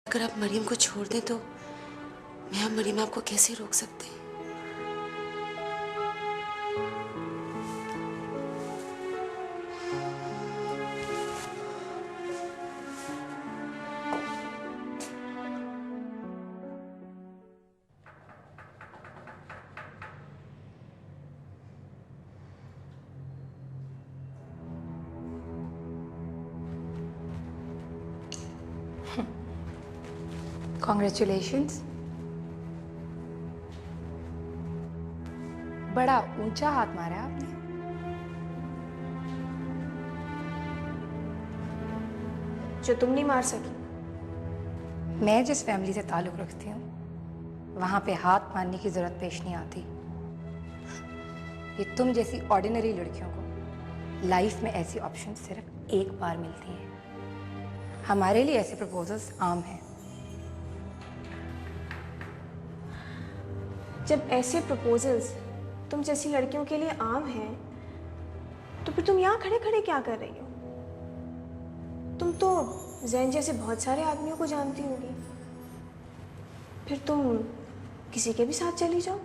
अगर आप मरियम को छोड़ दें तो मैं और मरियम आपको कैसे रोक सकते हैं? कॉन्ग्रेचुलेशंस। बड़ा ऊंचा हाथ मारा आपने। जो तुम नहीं मार सकी। मैं जिस फैमिली से ताल्लुक़ रखती हूँ वहाँ पे हाथ मारने की ज़रूरत पेश नहीं आती। ये तुम जैसी ऑर्डिनरी लड़कियों को लाइफ में ऐसी ऑप्शन सिर्फ एक बार मिलती हैं। हमारे लिए ऐसे प्रपोजल्स आम हैं। जब ऐसे प्रपोजल्स तुम जैसी लड़कियों के लिए आम हैं, तो फिर तुम यहाँ खड़े खड़े क्या कर रही हो? तुम तो जैन जैसे बहुत सारे आदमियों को जानती होगी। फिर तुम किसी के भी साथ चली जाओ।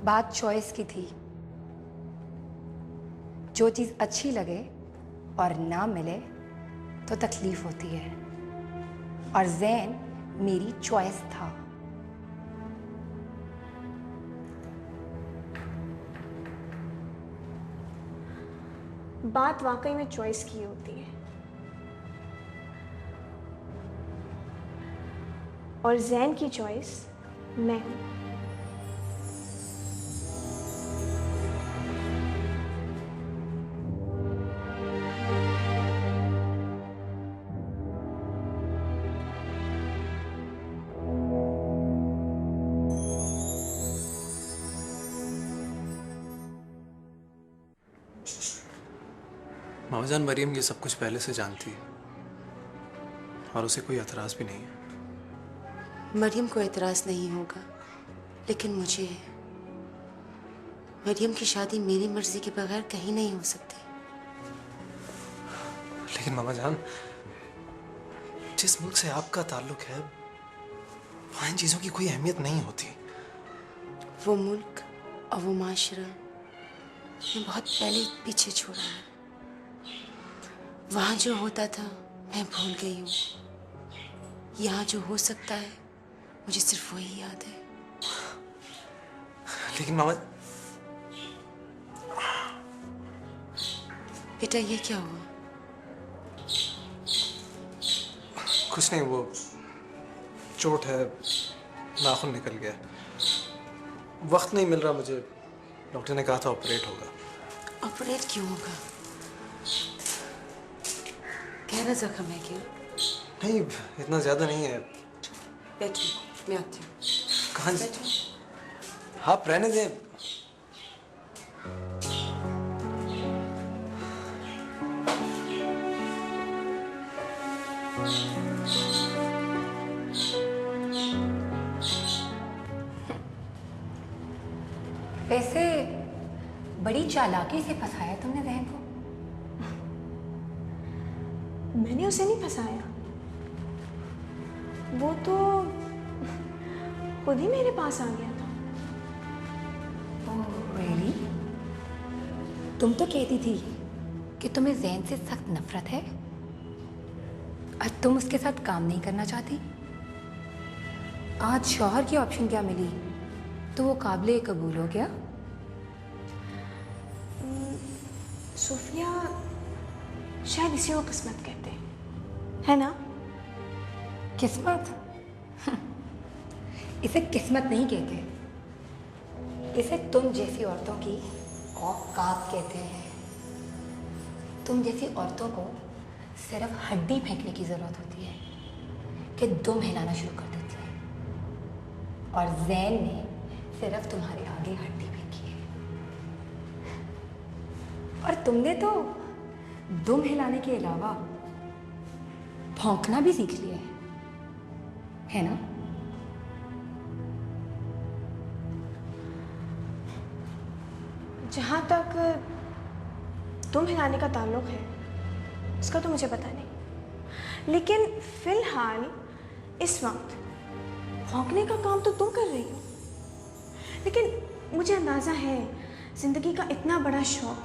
बात चॉइस की थी। जो चीज़ अच्छी लगे और ना मिले तो तकलीफ होती है, और जैन मेरी चॉइस था। बात वाकई में चॉइस की होती है, और जैन की चॉइस मैं हूं। मामाजान, मरियम ये सब कुछ पहले से जानती है और उसे कोई एतराज भी नहीं है। मरियम को एतराज नहीं होगा, लेकिन मुझे है। मरियम की शादी मेरी मर्जी के बगैर कहीं नहीं हो सकती। लेकिन मामाजान, जिस मुल्क से आपका ताल्लुक है वहाँ इन चीजों की कोई अहमियत नहीं होती। वो मुल्क और वो माशरा मैं बहुत पहले ही पीछे छोड़ा है। वहाँ जो होता था मैं भूल गई हूँ। यहाँ जो हो सकता है मुझे सिर्फ वही याद है। लेकिन मामा, बेटा ये क्या हुआ? कुछ नहीं, वो चोट है, नाखून निकल गया। वक्त नहीं मिल रहा मुझे। डॉक्टर ने कहा था ऑपरेट होगा। ऑपरेट क्यों होगा? गहरा जख्म है क्या? नहीं, इतना ज्यादा नहीं है। बैठिए, मैं आती हूँ। कहाँ? बैठो। आप रहने दें। वैसे बड़ी चालाकी से फंसाया तुमने जहन को। मैंने उसे नहीं फंसाया, वो तो खुद ही मेरे पास आ गया था। Oh really? तुम तो कहती थी कि तुम्हें जैन से सख्त नफरत है और तुम उसके साथ काम नहीं करना चाहती। आज शौहर की ऑप्शन क्या मिली तो वो काबिले कबूल हो गया। सोफिया, शायद इसी को किस्मत कहते हैं, है ना? किस्मत? इसे किस्मत नहीं कहते, इसे तुम जैसी औरतों की औकात कहते हैं। तुम जैसी औरतों को सिर्फ हड्डी फेंकने की जरूरत होती है कि दुम हिलाना शुरू कर देती है, और जैन ने सिर्फ तुम्हारे आगे हड्डी फेंकी है, और तुमने तो दुम हिलाने के अलावा भौंकना भी सीख लिया है ना? जहाँ तक दुम हिलाने का ताल्लुक है, उसका तो मुझे पता नहीं, लेकिन फिलहाल इस वक्त भौंकने का काम तो तुम कर रही हो। लेकिन मुझे अंदाज़ा है ज़िंदगी का इतना बड़ा शौक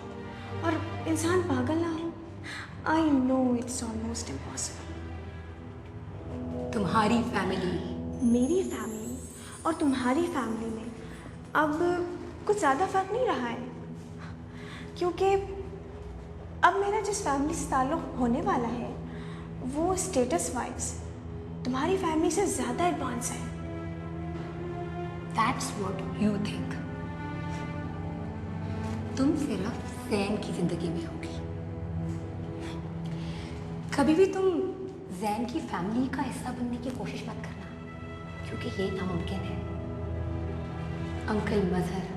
और इंसान पागल ना हो। I know it's almost impossible. तुम्हारी फैमिली, मेरी फैमिली और तुम्हारी फैमिली में अब कुछ ज़्यादा फ़र्क नहीं रहा है, क्योंकि अब मेरा जिस फैमिली से ताल्लुक़ होने वाला है वो स्टेटस वाइज तुम्हारी फैमिली से ज़्यादा एडवांस है। That's what you think. तुम सिर्फ जैन की जिंदगी में होगी। कभी भी तुम जैन की फैमिली का हिस्सा बनने की कोशिश मत करना, क्योंकि ये नामुमकिन है। अंकल मजहर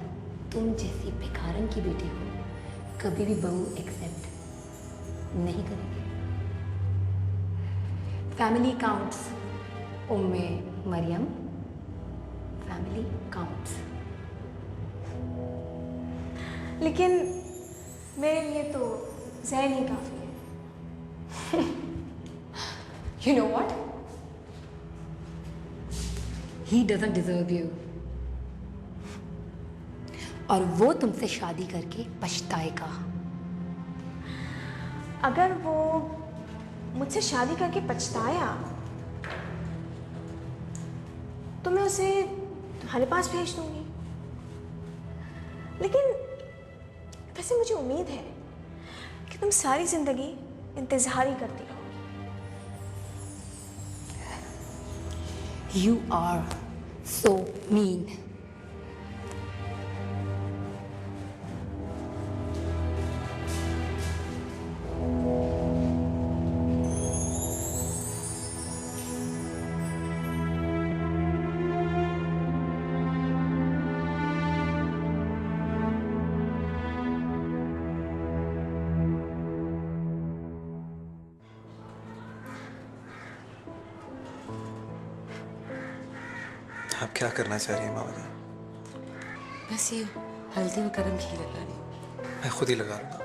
तुम जैसी बेकारन की बेटी को कभी भी बहू एक्सेप्ट नहीं करेंगे। फैमिली काउंट्स, उम्मे मरियम, फैमिली काउंट्स। लेकिन मेरे लिए तो जैन ही काफ़ी है। You know what? He doesn't deserve you. और वो तुमसे शादी करके पछताएगा। अगर वो मुझसे शादी करके पछताया तो मैं उसे तुम्हारे पास भेज दूंगी। लेकिन वैसे मुझे उम्मीद है कि तुम सारी जिंदगी इंतजार ही करती रहो। You are so mean. आप क्या करना चाह रही हैं मामा जी? बस ये हल्दी और गरम घी लगा रही हूँ। मैं खुद ही लगा लूँगा।